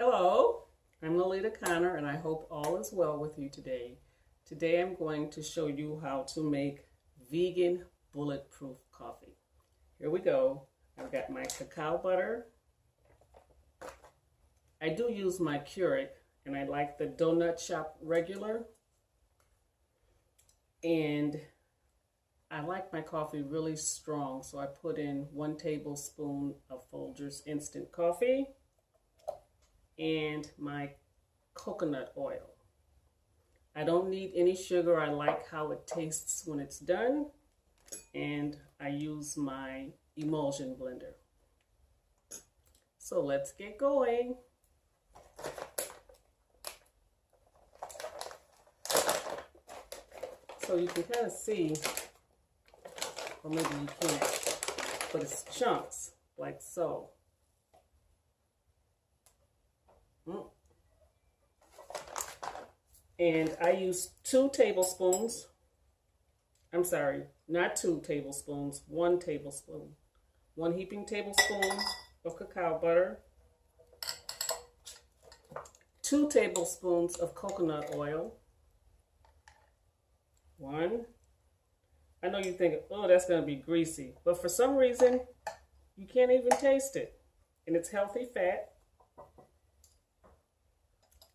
Hello, I'm Lolita Connor and I hope all is well with you today. Today I'm going to show you how to make vegan bulletproof coffee. Here we go. I've got my cacao butter. I do use my Keurig and I like the donut shop regular. And I like my coffee really strong, so I put in 1 tablespoon of Folgers instant coffee and my coconut oil. I don't need any sugar. I like how it tastes when it's done. And I use my emulsion blender. So let's get going. So you can kind of see, or maybe you can't, but it's chunks, like so. And I use 2 tablespoons, I'm sorry, not 2 tablespoons, 1 tablespoon. 1 heaping tablespoon of cacao butter, 2 tablespoons of coconut oil, 1. I know you think, oh, that's going to be greasy, but for some reason, you can't even taste it. And it's healthy fat.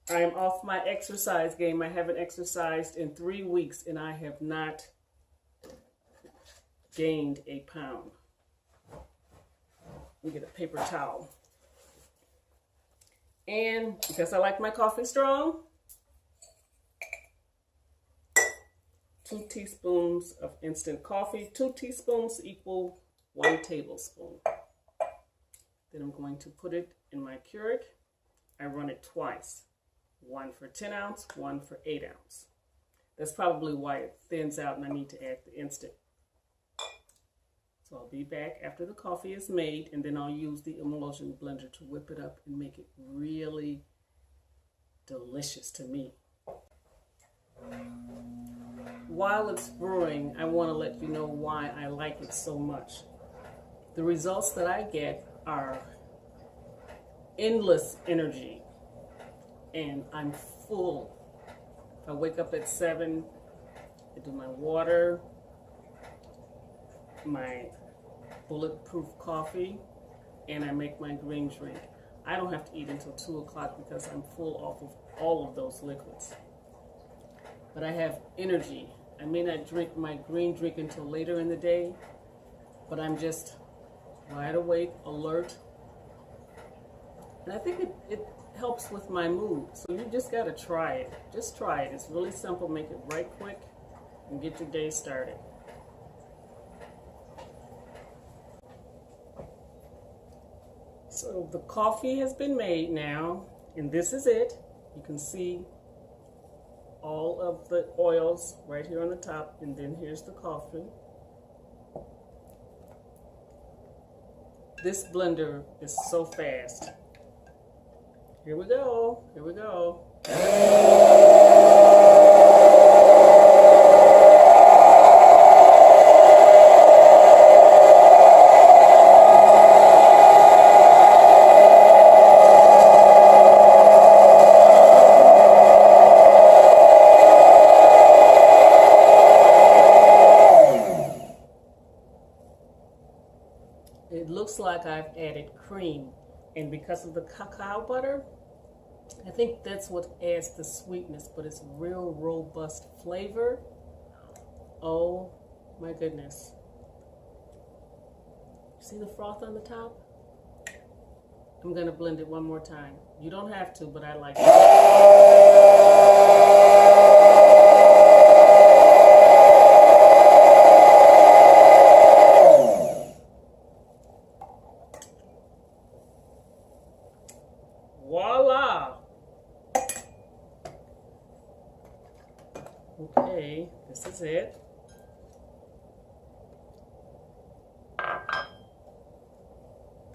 I am off my exercise game. I haven't exercised in 3 weeks, and I have not gained a pound. Let me get a paper towel. And because I like my coffee strong, 2 teaspoons of instant coffee. 2 teaspoons equal 1 tablespoon. Then I'm going to put it in my Keurig. I run it twice. 1 for 10 ounce, 1 for 8 ounce. That's probably why it thins out and I need to add the instant. So I'll be back after the coffee is made, and then I'll use the emulsion blender to whip it up and make it really delicious to me. While it's brewing, I want to let you know why I like it so much. The results that I get are endless energy, and I'm full. If I wake up at 7, I do my water, my bulletproof coffee, and I make my green drink. I don't have to eat until 2 o'clock because I'm full off of all of those liquids. But I have energy. I may not drink my green drink until later in the day, but I'm just wide awake, alert. And I think it helps with my mood. So you just got to try it. Just try it. It's really simple. Make it right quick and get your day started. So the coffee has been made now, and this is it. You can see all of the oils right here on the top, and then here's the coffee. This blender is so fast. Here we go. Here we go. It looks like I've added cream, and because of the cacao butter, I think that's what adds the sweetness, but it's real robust flavor. Oh my goodness. See the froth on the top? I'm going to blend it one more time. You don't have to, but I like it. Voila! Okay, this is it.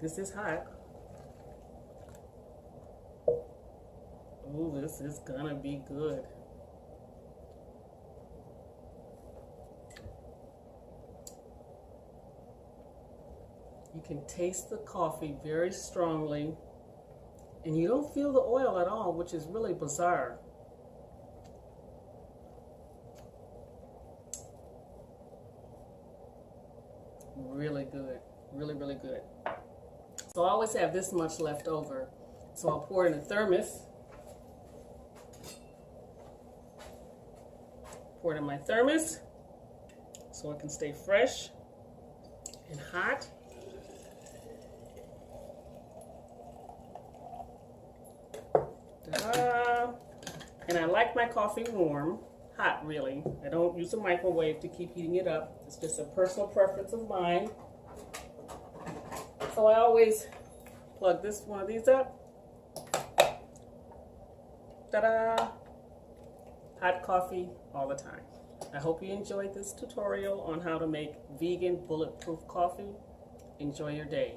This is hot. Ooh, this is gonna be good. You can taste the coffee very strongly. And you don't feel the oil at all, which is really bizarre. Really good. Really, really good. So I always have this much left over. So I'll pour it in a thermos. Pour it in my thermos so it can stay fresh and hot. Ta-da. And I like my coffee warm, hot really. I don't use a microwave to keep heating it up. It's just a personal preference of mine. So I always plug one of these up. Ta-da! Hot coffee all the time. I hope you enjoyed this tutorial on how to make vegan bulletproof coffee. Enjoy your day.